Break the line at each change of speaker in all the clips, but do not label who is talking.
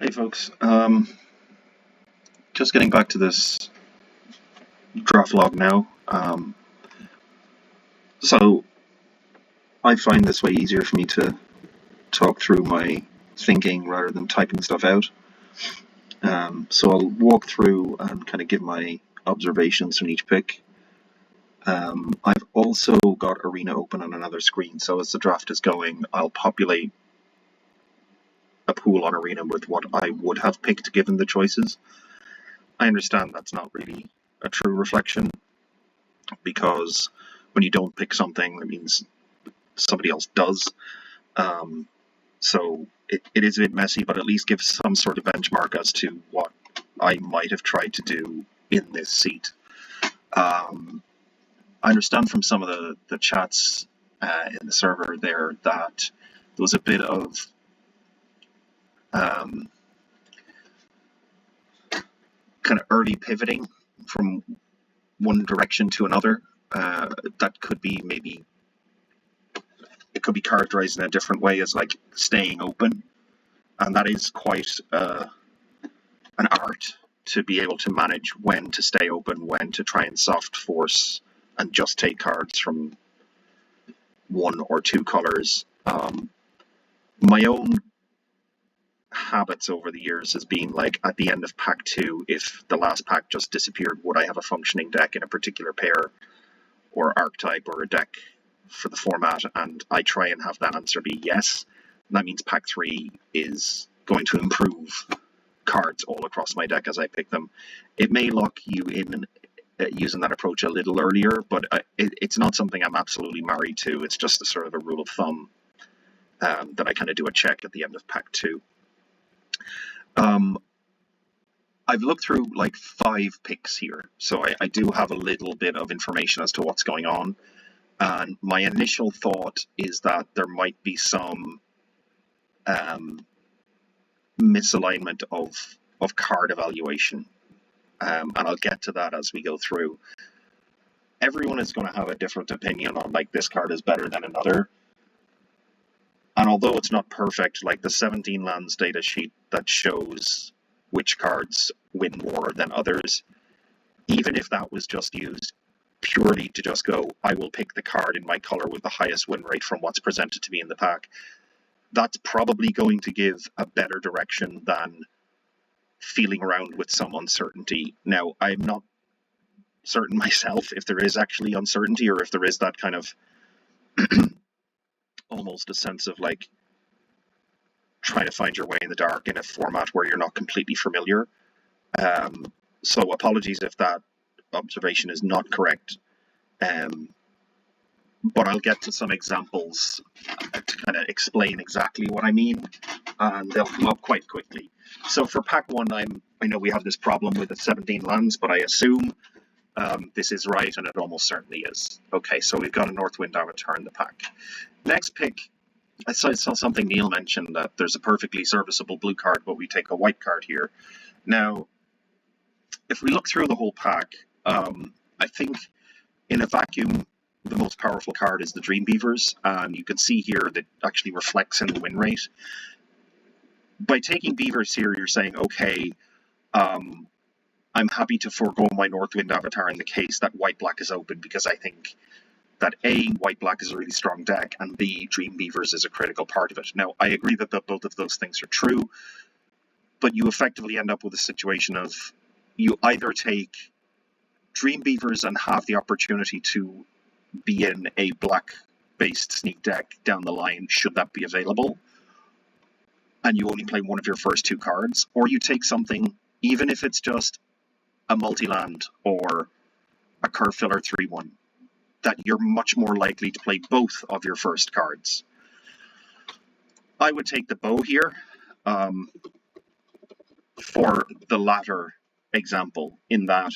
Hey folks, just getting back to this draft log now. So I find this way easier for me to talk through my thinking rather than typing stuff out. So I'll walk through and kind of give my observations from each pick. I've also got Arena open on another screen, so as the draft is going, I'll populate a pool on Arena with what I would have picked given the choices. I understand that's not really a true reflection, because when you don't pick something, that means somebody else does. So it is a bit messy, but at least gives some sort of benchmark as to what I might have tried to do in this seat. I understand from some of the chats in the server there that there was a bit of kind of early pivoting from one direction to another. That could be maybe, it could be characterized in a different way as like staying open, and that is quite an art to be able to manage when to stay open, when to try and soft force and just take cards from one or two colors. My own habits over the years has been like, at the end of pack 2, if the last pack just disappeared, would I have a functioning deck in a particular pair or archetype or a deck for the format? And I try and have that answer be yes. And that means pack 3 is going to improve cards all across my deck as I pick them. It may lock you in using that approach a little earlier, but it's not something I'm absolutely married to. It's just a sort of a rule of thumb that I kind of do a check at the end of pack 2. I've looked through like 5 picks here, so I do have a little bit of information as to what's going on. And my initial thought is that there might be some misalignment of card evaluation, and I'll get to that as we go through. Everyone is going to have a different opinion on like this card is better than another, and although it's not perfect, like the 17 lands data sheet that shows which cards win more than others, even if that was just used purely to just go, I will pick the card in my color with the highest win rate from what's presented to me in the pack, that's probably going to give a better direction than feeling around with some uncertainty. Now, I'm not certain myself if there is actually uncertainty, or if there is that kind of almost a sense of like trying to find your way in the dark in a format where you're not completely familiar. So apologies if that observation is not correct. But I'll get to some examples to kind of explain exactly what I mean, and they'll come up quite quickly. So for pack 1, I know we have this problem with the 17 lands, but I assume this is right, and it almost certainly is. Okay, so we've got a Northwind Avatar in the pack. Next pick, I saw something Neil mentioned, that there's a perfectly serviceable blue card, but we take a white card here. Now, if we look through the whole pack, I think in a vacuum, the most powerful card is the Dream Beavers, and you can see here that actually reflects in the win rate. By taking Beavers here, you're saying, okay, I'm happy to forego my Northwind Avatar in the case that White-Black is open, because I think that A, White-Black is a really strong deck, and B, Dream Beavers is a critical part of it. Now, I agree that both of those things are true, but you effectively end up with a situation of you either take Dream Beavers and have the opportunity to be in a black-based sneak deck down the line, should that be available, and you only play one of your first 2 cards, or you take something, even if it's just a multi-land or a curve filler 3/1, that you're much more likely to play both of your first cards. I would take the bow here for the latter example, in that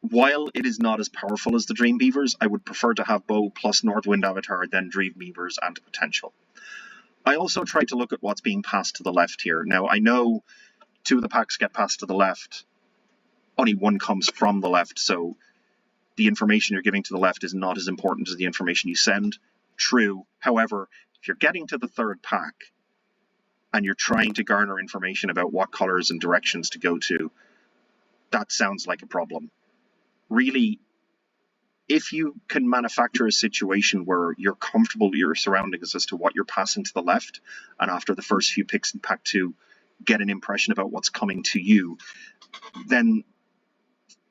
while it is not as powerful as the Dream Beavers, I would prefer to have bow plus Northwind Avatar than Dream Beavers and potential. I also tried to look at what's being passed to the left here. Now, I know 2 of the packs get passed to the left, only 1 comes from the left, so the information you're giving to the left is not as important as the information you send. True. However, if you're getting to the 3rd pack and you're trying to garner information about what colors and directions to go to, that sounds like a problem. Really, if you can manufacture a situation where you're comfortable with your surroundings as to what you're passing to the left, and after the first few picks in pack 2, get an impression about what's coming to you, then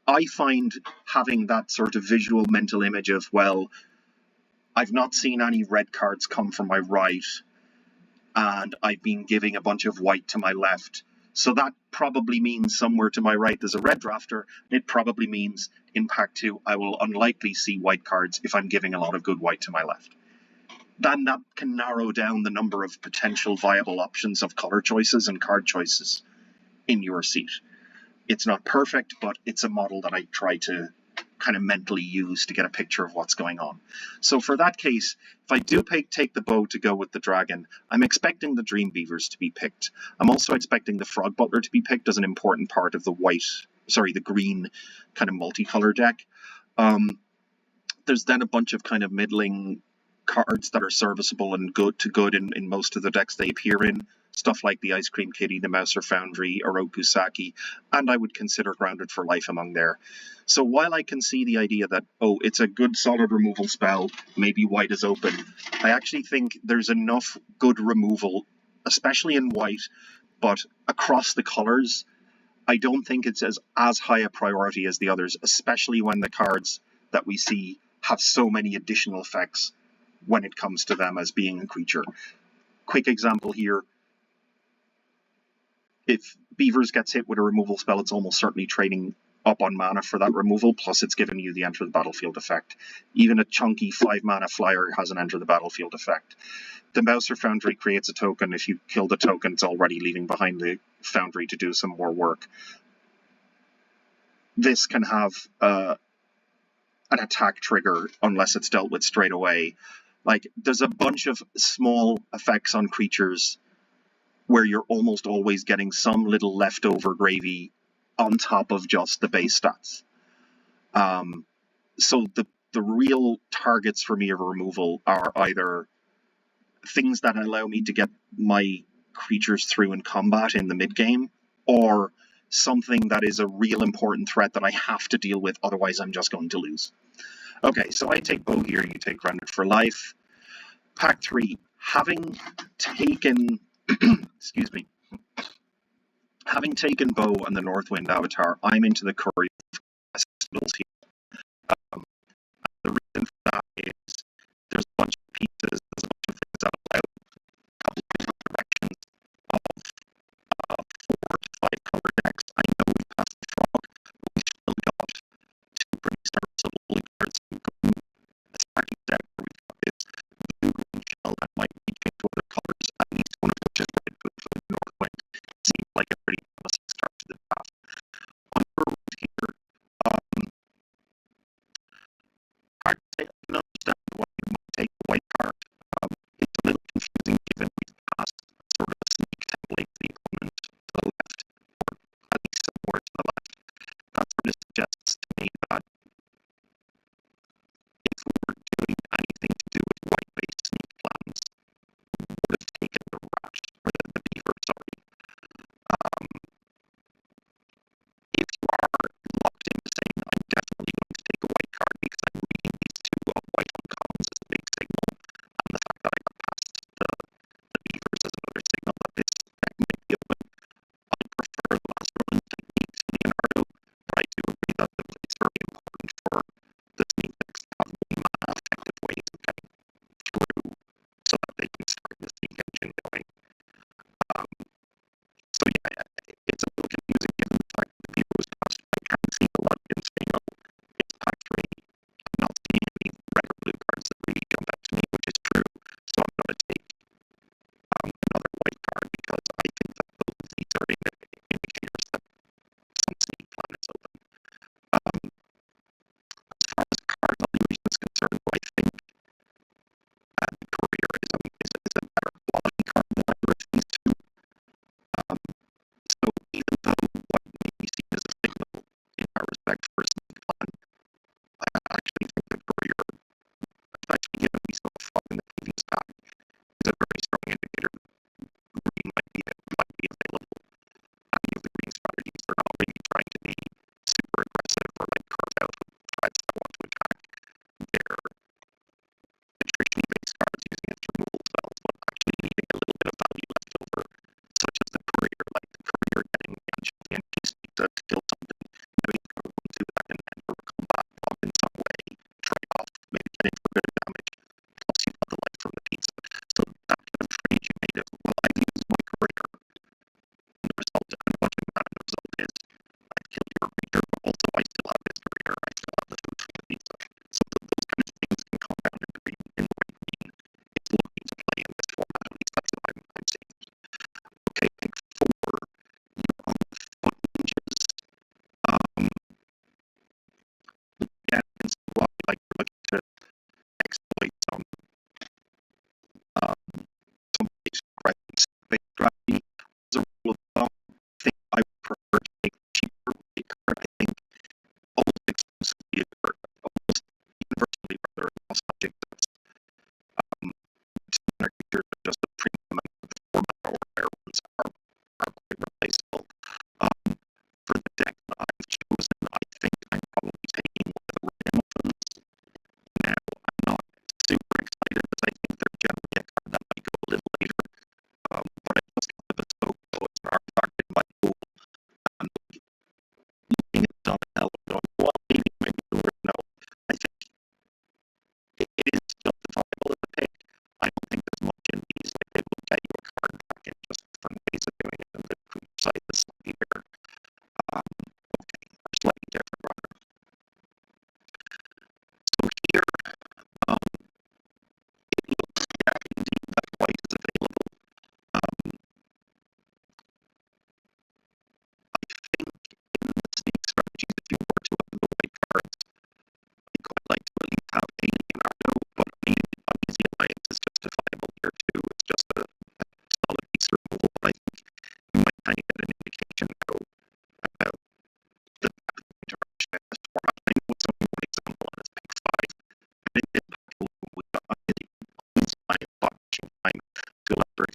I find having that sort of visual mental image of, well, I've not seen any red cards come from my right, and I've been giving a bunch of white to my left. So that probably means somewhere to my right there's a red drafter. It probably means in pack 2 I will unlikely see white cards if I'm giving a lot of good white to my left. Then that can narrow down the number of potential viable options of color choices and card choices in your seat. It's not perfect, but it's a model that I try to kind of mentally use to get a picture of what's going on. So for that case, if I do take the bow to go with the dragon, I'm expecting the Dream Beavers to be picked. I'm also expecting the Frog Butler to be picked as an important part of the the green kind of multicolor deck. There's then a bunch of kind of middling cards that are serviceable and good in most of the decks they appear in. Stuff like the Ice Cream Kitty, the Mouser Foundry, Oroku Saki, and I would consider Grounded for Life among there. So while I can see the idea that, oh, it's a good solid removal spell, maybe white is open, I actually think there's enough good removal, especially in white, but across the colors, I don't think it's as high a priority as the others, especially when the cards that we see have so many additional effects when it comes to them as being a creature. Quick example here. If Beavers gets hit with a removal spell, it's almost certainly trading up on mana for that removal, plus it's giving you the Enter the Battlefield effect. Even a chunky 5-mana flyer has an Enter the Battlefield effect. The Mouser Foundry creates a token. If you kill the token, it's already leaving behind the Foundry to do some more work. This can have an attack trigger unless it's dealt with straight away. Like, there's a bunch of small effects on creatures where you're almost always getting some little leftover gravy on top of just the base stats. So the real targets for me of removal are either things that allow me to get my creatures through in combat in the mid-game, or something that is a real important threat that I have to deal with, otherwise I'm just going to lose. Okay, so I take Bow here, you take Grounded for Life. Pack 3, having taken excuse me. Having taken Bow and the Northwind Avatar, I'm into the Curry Festivals here. The reason for that is there's a bunch of pieces, there's a bunch of things that allow a couple of different directions of 4 to 5 color decks. I know we passed the Frog, but we still got 2 pretty serviceable cards. A starting deck where we've got this blue-green shell that might reach into other colors, at least one of which is red good for the Northwind. Seems like a pretty promising start to the draft. On your right here, go up, for